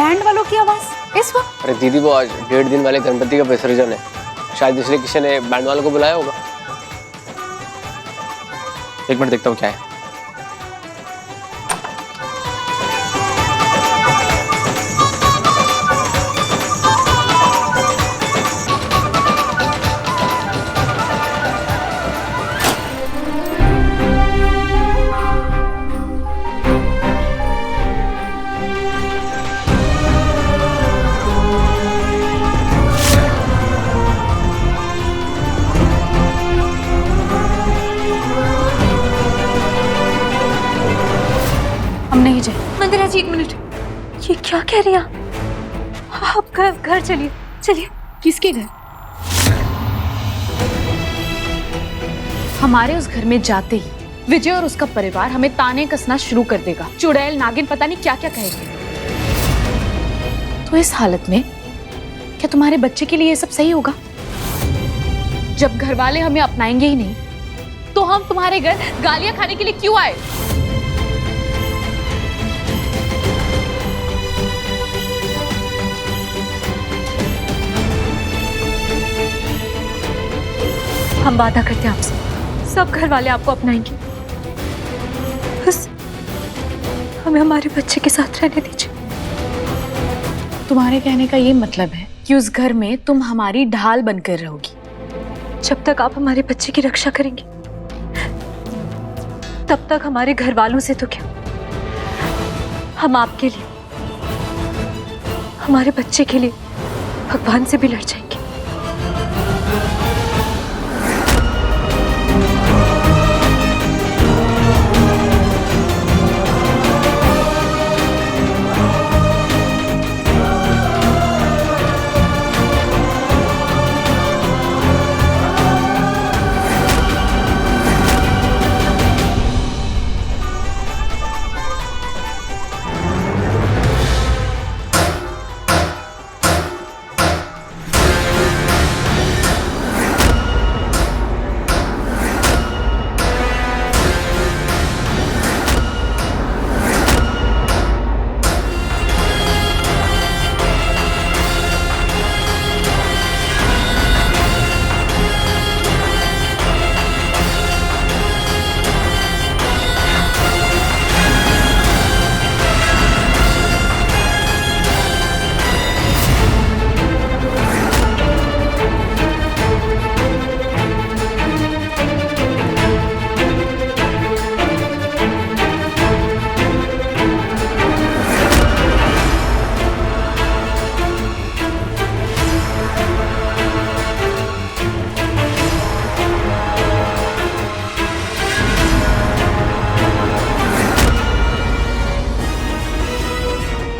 Band वालों की आवाज इस वक्त? अरे दीदी, वो आज 1.5 दिन वाले गणपति का विसर्जन है, शायद इसलिए किसी ने बैंड वालों को बुलाया होगा। एक मिनट देखता हूँ क्या है। हम नहीं जाए। मंदिरा जी, एक मिनट, ये क्या कह रही हैं आप? घर चलिए, चलिए। किसके घर? हमारे उस घर में जाते ही विजय और उसका परिवार हमें ताने कसना शुरू कर देगा। चुड़ैल, नागिन, पता नहीं क्या क्या कहेंगे। तो इस हालत में क्या तुम्हारे बच्चे के लिए ये सब सही होगा? जब घर वाले हमें अपनाएंगे ही नहीं, तो हम तुम्हारे घर गालियां खाने के लिए क्यों आए? हम वादा करते हैं आपसे, सब घर वाले आपको अपनाएंगे। बस हमें हमारे बच्चे के साथ रहने दीजिए। तुम्हारे कहने का ये मतलब है कि उस घर में तुम हमारी ढाल बनकर रहोगी? जब तक आप हमारे बच्चे की रक्षा करेंगे, तब तक हमारे घर वालों से तो क्या, हम आपके लिए, हमारे बच्चे के लिए भगवान से भी लड़ जाएंगे।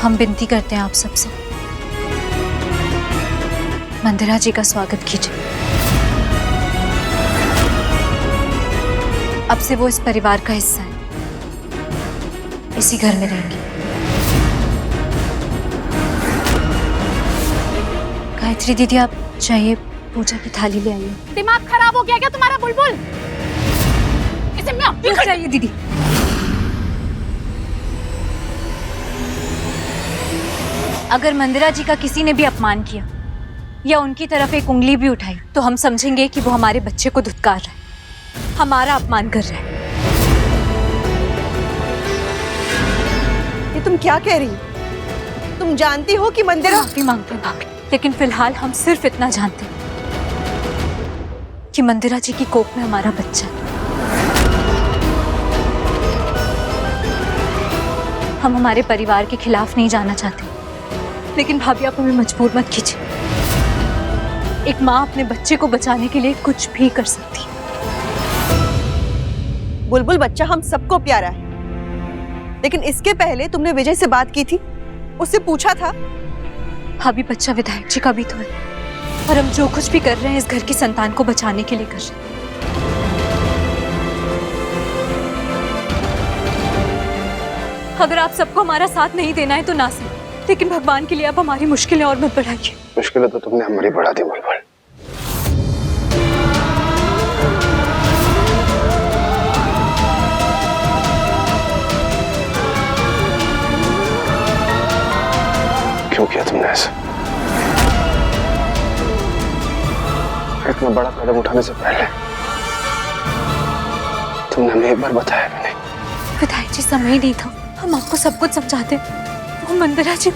हम विनती करते हैं आप सबसे, मंदिरा जी का स्वागत कीजिए। अब से वो इस परिवार का हिस्सा है, इसी घर में रहेंगे। गायत्री दीदी, आप चाहिए पूजा की थाली ले आइए। दिमाग खराब हो गया क्या तुम्हारा बुलबुल? इसे मैं चाहिए दीदी। अगर मंदिरा जी का किसी ने भी अपमान किया या उनकी तरफ एक उंगली भी उठाई, तो हम समझेंगे कि वो हमारे बच्चे को धुतकार रहा है, हमारा अपमान कर रहा है। ये तुम क्या कह रही हो? तुम जानती हो कि मंदिरा... माफी मांगते हैं भाभी, लेकिन फिलहाल हम सिर्फ इतना जानते हैं कि मंदिरा जी की कोख में हमारा बच्चा है। हम हमारे परिवार के खिलाफ नहीं जाना चाहते, लेकिन भाभी आप हमें मजबूर मत कीजिए। एक माँ अपने बच्चे को बचाने के लिए कुछ भी कर सकती है। बुलबुल बच्चा हम सबको प्यारा है, लेकिन इसके पहले तुमने विजय से बात की थी, उससे पूछा था? भाभी, बच्चा विधायक जी का भी तो है, और हम जो कुछ भी कर रहे हैं इस घर की संतान को बचाने के लिए कर रहे हैं। अगर आप सबको हमारा साथ नहीं देना है तो ना सही, लेकिन भगवान के लिए आप हमारी मुश्किलें और मत बढ़ाइए। मुश्किलें तो तुमने हमारी बढ़ा दी बुलबुल। क्यों किया तुमने ऐसा? इतना बड़ा कदम उठाने से पहले तुमने हमें एक बार बताया भी नहीं। विधायक जी, समय नहीं था, हम आपको सब कुछ समझाते। वो मंदिरा जी,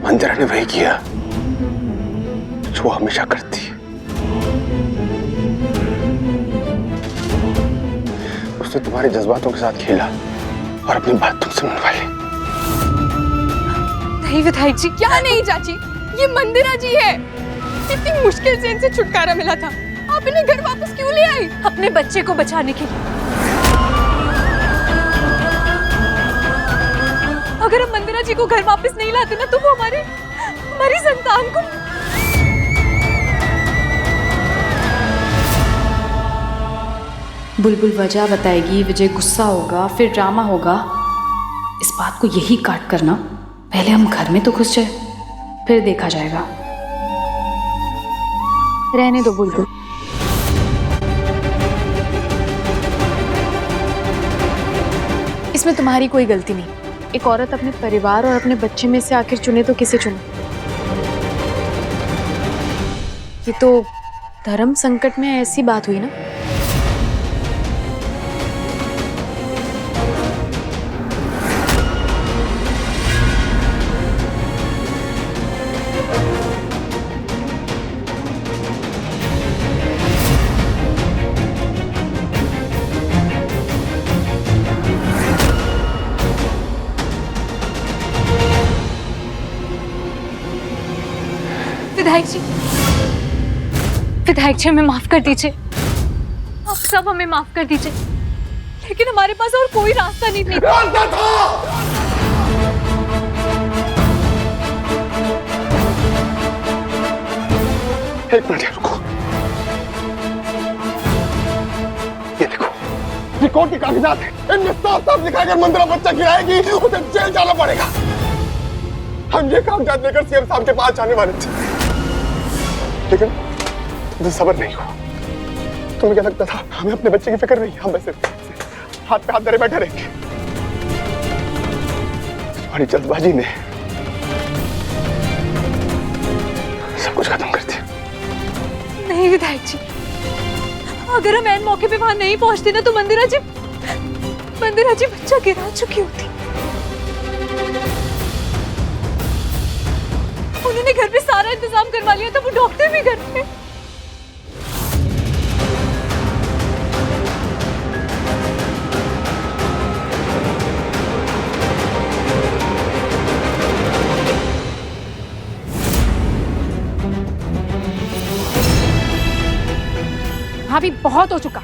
मंदिरा ने वही किया जो वो हमेशा करती है। उसने तुम्हारे जज्बातों के साथ खेला और अपनी बात तुमसे मनवा ली। नहीं विधायक जी। क्या नहीं चाची, ये मंदिरा जी है। इतनी मुश्किल से इनसे छुटकारा मिला था, आप इन्हें घर वापस क्यों ले आई? अपने बच्चे को बचाने के लिए। अगर हम मंदिरा जी को घर वापस नहीं लाते ना, तो वो हमारी संतान को। बुलबुल वजह बताएगी, विजय गुस्सा होगा, फिर ड्रामा होगा। इस बात को यही काट करना, पहले हम घर में तो घुस जाए, फिर देखा जाएगा। रहने दो बुलबुल। इसमें तुम्हारी कोई गलती नहीं। एक औरत अपने परिवार और अपने बच्चे में से आखिर चुने तो किसे चुने? ये तो धर्म संकट में ऐसी बात हुई ना। विधायक जी, हमें माफ कर दीजिए। आप सब हमें माफ कर दीजिए, लेकिन हमारे पास और कोई रास्ता नहीं था। एक मिनट रुको। ये देखो, ये कोर्ट के कागजात हैं। इनमें साफ साफ लिखा है कि मंदिरा बच्चा गिराएगी उसे जेल जाना पड़ेगा। हम ये कागजात लेकर सीएम साहब के पास जाने वाले थे, लेकिन मुझे सब्र नहीं हुआ। तुम्हें क्या लगता था हमें अपने बच्चे की फिक्र नहीं? हम वैसे हाथ पे हाथ धरे बैठे रहेंगे? तुम्हारी जल्दबाजी ने सब कुछ खत्म कर दिया। नहीं विधायक जी, अगर हम ऐन मौके पे वहां नहीं पहुंचते ना, तो मंदिरा जी बच्चा गिरा चुकी होती। उन्होंने घर पे सारा इंतजाम करवा लिया था, वो डॉक्टर भी घर पे। भाभी, बहुत हो चुका।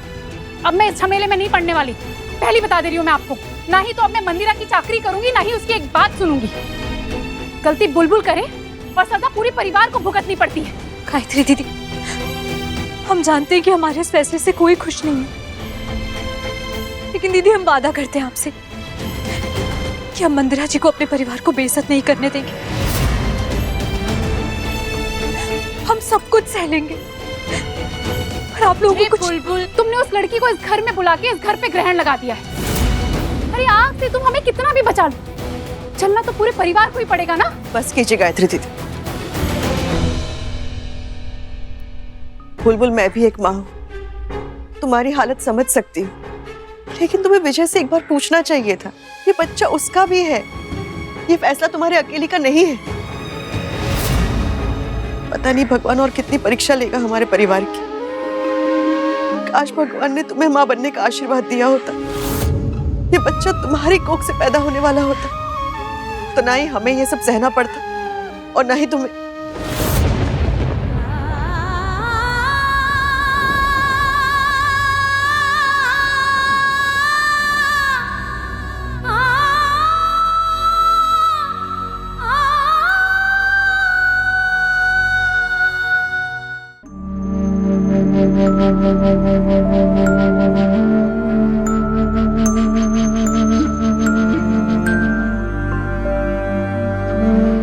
अब मैं इस झमेले में नहीं पड़ने वाली। पहली बता दे रही हूँ मैं आपको, ना ही तो अब मैं मंदिरा की चाकरी करूंगी, ना ही उसकी एक बात सुनूंगी। गलती बुलबुल करे और सजा पूरे परिवार को भुगतनी पड़ती है। गायत्री दीदी, हम जानते हैं कि हमारे इस फैसले से कोई खुश नहीं है, लेकिन दीदी हम वादा करते हैं आपसे कि हम मंदिरा जी को अपने परिवार को बेइज्जत नहीं करने देंगे। हम सब कुछ सह लेंगे, और आप लोगों को बुलबुल, तुमने उस लड़की को इस घर में बुला के इस घर पे ग्रहण लगा दिया है। अरे आग से तुम हमें कितना भी बचा लो, चलना तो पूरे परिवार को ही पड़ेगा ना। बस कीजिए गायत्री दीदी। बुलबुल, मैं भी एक माँ हूँ, तुम्हारी हालत समझ सकती हूँ, लेकिन तुम्हें विजय से एक बार पूछना चाहिए था। ये बच्चा उसका भी है, ये फैसला तुम्हारे अकेले का नहीं है। पता नहीं भगवान और कितनी परीक्षा लेगा हमारे परिवार की। काश भगवान ने तुम्हें माँ बनने का आशीर्वाद दिया होता, ये बच्चा तुम्हारी कोख से पैदा होने वाला होता, तो ना ही हमें ये सब सहना पड़ता और ना ही तुम्हें।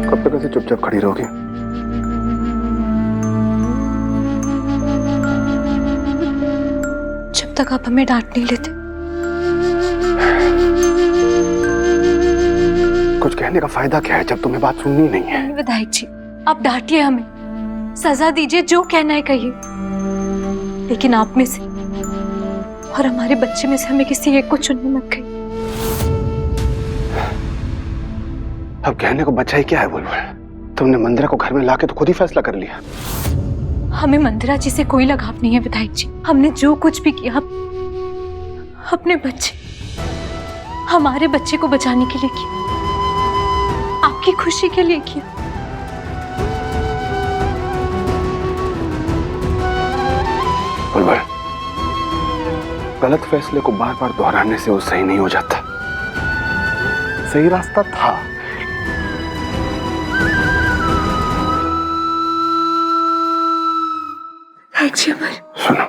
कब तक ऐसे चुपचाप खड़ी रहोगी? जब तक आप हमें डांट नहीं लेते। कहने का फायदा क्या है जब तुम्हें बात सुननी नहीं है? नहीं विधायक जी, आप डांटिए हमें, सजा दीजिए, जो कहना है कहिए, लेकिन आप में से और हमारे बच्चे में से हमें किसी एक को चुनने मत कहिए। अब कहने को बचा ही क्या है बुलबुल? तुमने मंदिरा को घर में लाके तो खुद ही फैसला कर लिया। हमें मंदिरा जी से कोई लगाव नहीं है विधायक जी। हमने जो कुछ भी किया अपने बच्चे, हमारे बच्चे को बचाने के लिए किया, आपकी खुशी के लिए किया। बुलबुल, गलत फैसले को बार बार दोहराने से वो सही नहीं हो जाता। सही रास्ता था। सुनो,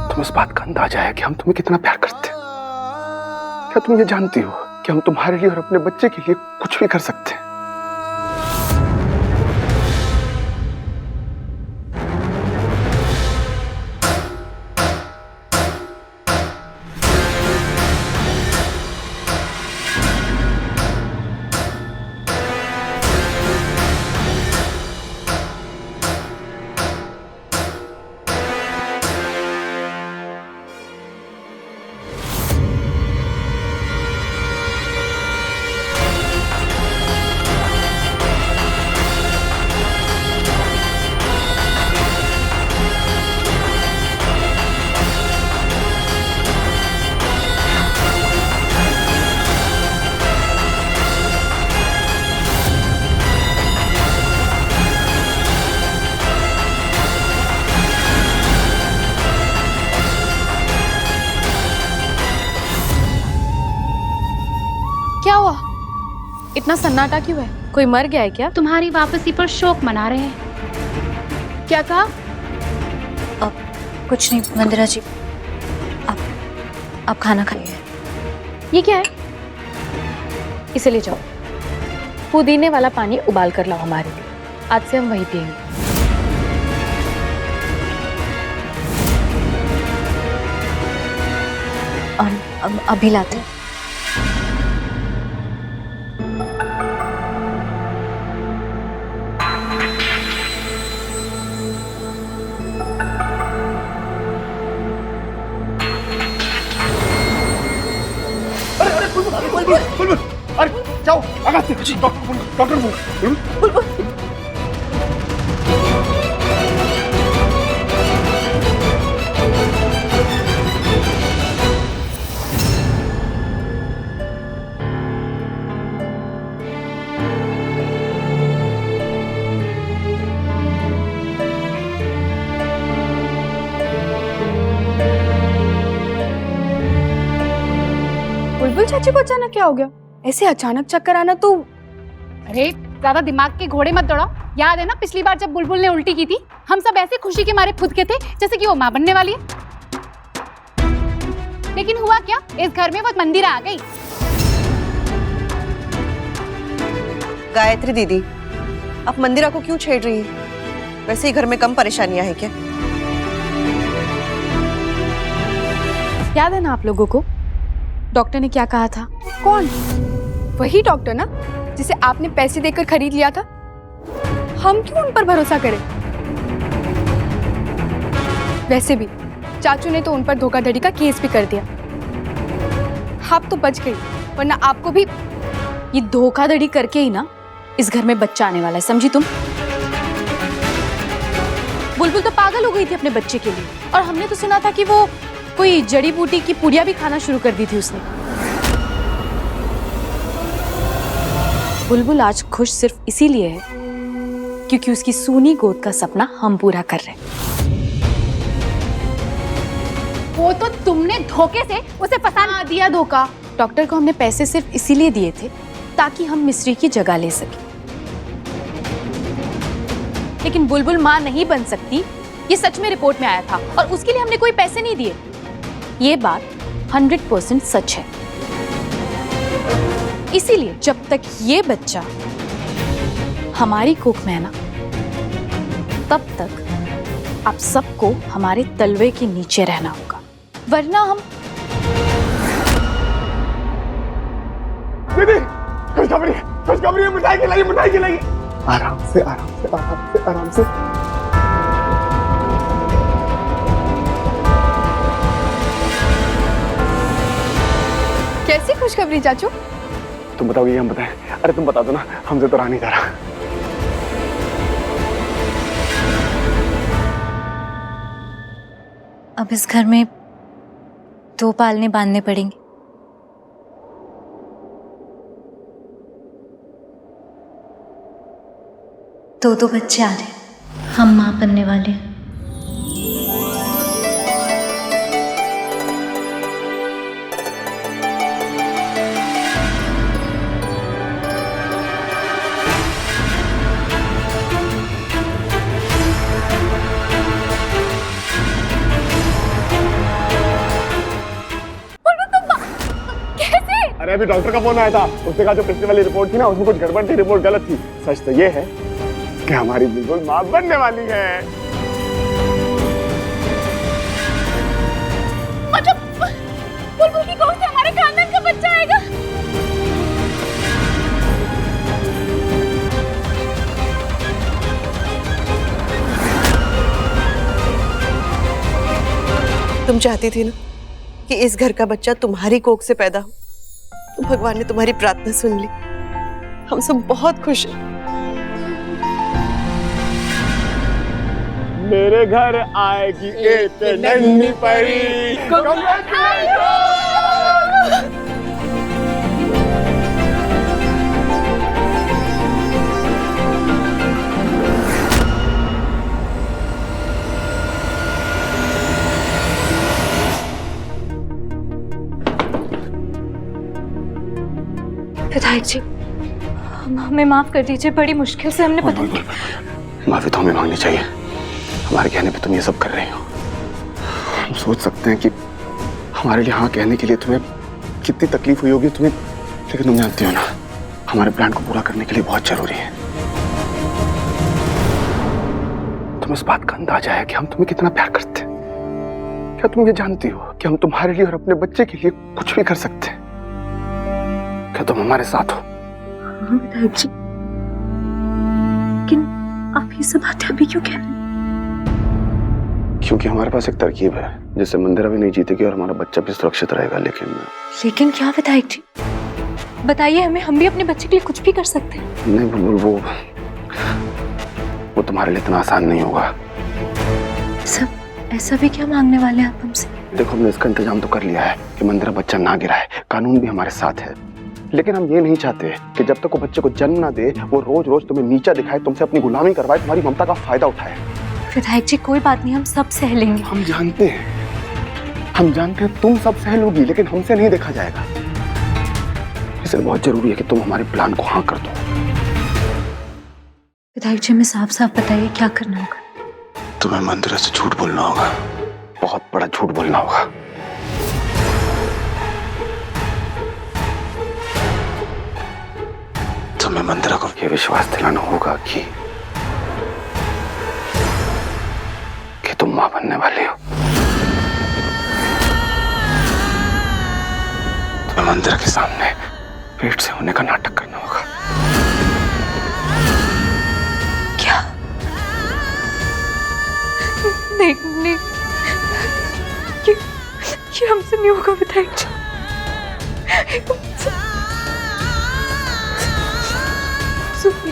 तुम इस बात का अंदाजा है कि हम तुम्हें कितना प्यार करते हैं? क्या तुम ये जानती हो कि हम तुम्हारे लिए और अपने बच्चे के लिए कुछ भी कर सकते हैं? क्या हुआ? इतना सन्नाटा क्यों है? कोई मर गया है क्या? तुम्हारी वापसी पर शोक मना रहे हैं। क्या कहा? कुछ नहीं मंदिरा जी, आप खाना खाइए। ये क्या है? इसे ले जाओ, पुदीने वाला पानी उबाल कर लाओ हमारे लिए। आज से हम वही पिएंगे। अभी लाते हैं। बुलबुल, अरे जाओ आगे से, डॉक्टर बुलबुल। बुलबुल चाची को अचानक क्या हो गया? ऐसे अचानक चक्कर आना तो। अरे ज्यादा दिमाग के घोड़े मत दौड़ाओ। याद है ना पिछली बार जब बुलबुल ने उल्टी की थी, हम सब ऐसे खुशी के मारे खुद के थे जैसे कि वो माँ बनने वाली है। लेकिन हुआ क्या, इस घर में वो मंदिरा आ गई। गायत्री दीदी, आप मंदिरा को क्यों छेड़ रही है? वैसे ही घर में कम परेशानियां हैं क्या? याद है ना आप लोगों को डॉक्टर ने क्या कहा था? कौन? वही डॉक्टर ना जिसे आपने पैसे देकर खरीद लिया था। हम क्यों उन पर भरोसा करें? वैसे भी चाचू ने तो उन पर धोखाधड़ी का केस भी कर दिया। आप तो बच गई, वरना आपको भी। ये धोखाधड़ी करके ही ना इस घर में बच्चा आने वाला है, समझी तुम? बुलबुल तो पागल हो गई थी अपने बच्चे के लिए, और हमने तो सुना था कि वो कोई जड़ी बूटी की पुड़िया भी खाना शुरू कर दी थी उसने। बुलबुल आज खुश सिर्फ इसीलिए है क्योंकि उसकी सूनी गोद का सपना हम पूरा कर रहे हैं। वो तो तुमने धोखे से उसे फंसा दिया धोखा। डॉक्टर को हमने पैसे सिर्फ इसीलिए दिए थे ताकि हम मिस्री की जगह ले सकें। लेकिन बुलबुल मां नहीं बन सकती, ये सच में रिपोर्ट में आया था, और उसके लिए हमने कोई पैसे नहीं दिए। ये बात 100% सच है। इसीलिए जब तक ये बच्चा हमारी कोख में है ना, तब तक आप सबको हमारे तलवे के नीचे रहना होगा, वरना हम दीदी खुशखबरी है, मिठाई खिलाइए। आराम से आराम से आराम से आराम से। कैसी खुशखबरी चाचू? तुम बताओगे हम बताएं? अरे तुम बता दो ना, हमसे तो रहा नहीं जा रहा। अब इस घर में 2 पालने बांधने पड़ेंगे। दो बच्चे आ रहे हैं, हम मां बनने वाले हैं। अरे अभी डॉक्टर का फोन आया था, उसने कहा जो पिछली वाली रिपोर्ट थी ना उसमें कुछ गड़बड़ थी, रिपोर्ट गलत थी। सच तो ये है कि हमारी बिल्कुल मां बनने वाली है। मतलब बुलबुल की कोख से हमारे खानदान का बच्चा आएगा? तुम चाहती थी ना कि इस घर का बच्चा तुम्हारी कोख से पैदा हो, तो भगवान ने तुम्हारी प्रार्थना सुन ली। हम सब बहुत खुश हैं। मेरे घर आएगी एक नन्ही परी। विधायक जी, हमें माफ कर दीजिए, बड़ी मुश्किल से हमने पता नहीं। माफी तो हमें मांगनी चाहिए, हमारे कहने पे तुम ये सब कर रही हो। हम सोच सकते हैं कि हमारे लिए हाँ कहने के लिए तुम्हें कितनी तकलीफ हुई होगी तुम्हें, लेकिन तुम जानती हो ना हमारे प्लान को पूरा करने के लिए बहुत जरूरी है। तुम्हें इस बात का अंदाजा है कि हम तुम्हें कितना प्यार करते हैं? क्या तुम ये जानती हो कि हम तुम्हारे लिए और अपने बच्चे के लिए कुछ भी कर सकते हैं? क्या तुम हमारे साथ हो? हाँ विधायक जी, लेकिन आप ये सब बातें अभी क्यों कह रहे हैं? क्योंकि हमारे पास एक तरकीब है जिससे मंदिरा भी नहीं जीतेगी और हमारा बच्चा भी सुरक्षित रहेगा। लेकिन क्या विधायक जी, बताइए हमें, हम भी अपने बच्चे के लिए कुछ भी कर सकते हैं। नहीं बुलबुल, वो तुम्हारे लिए इतना आसान नहीं होगा। सब ऐसा भी क्या मांगने वाले हैं आप हमसे? देखो, हमने इसका इंतजाम तो कर लिया है कि मंदिरा बच्चा ना गिराए, कानून भी हमारे साथ है, लेकिन हम ये नहीं चाहते कि जब तक वो बच्चे को जन्म ना दे वो रोज रोज तुम्हें नीचा दिखाए, तुमसे अपनी गुलामी करवाए, तुम्हारी ममता का फायदा उठाए। विधायक जी कोई बात नहीं, हम सब सह लेंगे। हम जानते हैं तुम सब सह लोगी, लेकिन हमसे नहीं देखा जाएगा। इसलिए बहुत जरूरी है कि तुम हमारे प्लान को हाँ कर दो। विधायक जी हमें साफ साफ बताइए क्या करना होगा। तुम्हें मंदिरा से झूठ बोलना होगा, बहुत बड़ा झूठ बोलना होगा। तुम्हें मंदिरा को यह विश्वास दिलाना होगा कि तुम मां बनने वाली हो। तुम्हें मंदिरा के सामने पेट से होने का नाटक करना होगा। क्या? नहीं, ये हमसे नहीं होगा विधायक जी।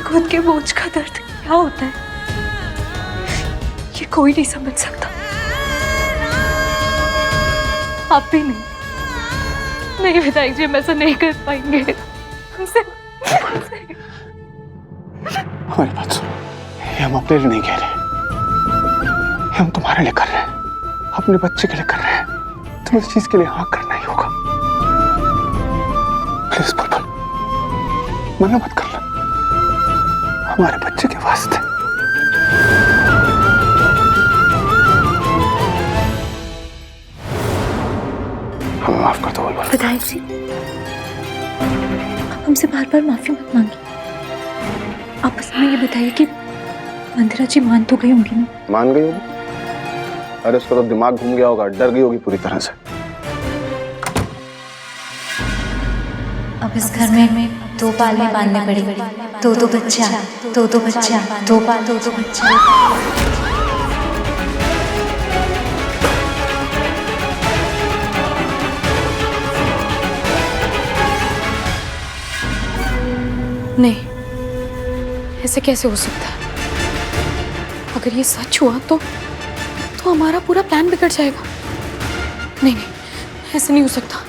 खुद के बोझ का दर्द क्या होता है ये कोई नहीं समझ सकता, आप भी नहीं विधायक जी, हम ऐसा नहीं कर पाएंगे। हमारी बात सुनो, ये हम अपने लिए नहीं कह रहे, ये हम तुम्हारे लिए कर रहे हैं, अपने बच्चे के लिए कर रहे हैं। तुम्हें इस चीज के लिए हाँ करना ही होगा। प्लीज बुलबुल, मना मत करना, हमारे बच्चे के वास्ते। हमें माफ कर दो बुलबुल। विधायक जी आप हमसे बार बार माफी मत मांगिए, आप बस हमें ये बताइए कि मंदिरा जी मान तो गई होंगी ना? मान गई होगी? अरे उसका तो दिमाग घूम गया होगा, डर गई होगी पूरी तरह से। अब अब इस घर में 2 पाले बांधने पड़ेंगे, 2 बच्चा, 2 बच्चा, 2 बच्चा। नहीं, ऐसे कैसे हो सकता है? अगर ये सच हुआ तो हमारा पूरा प्लान बिगड़ जाएगा। नहीं नहीं, ऐसे नहीं हो सकता।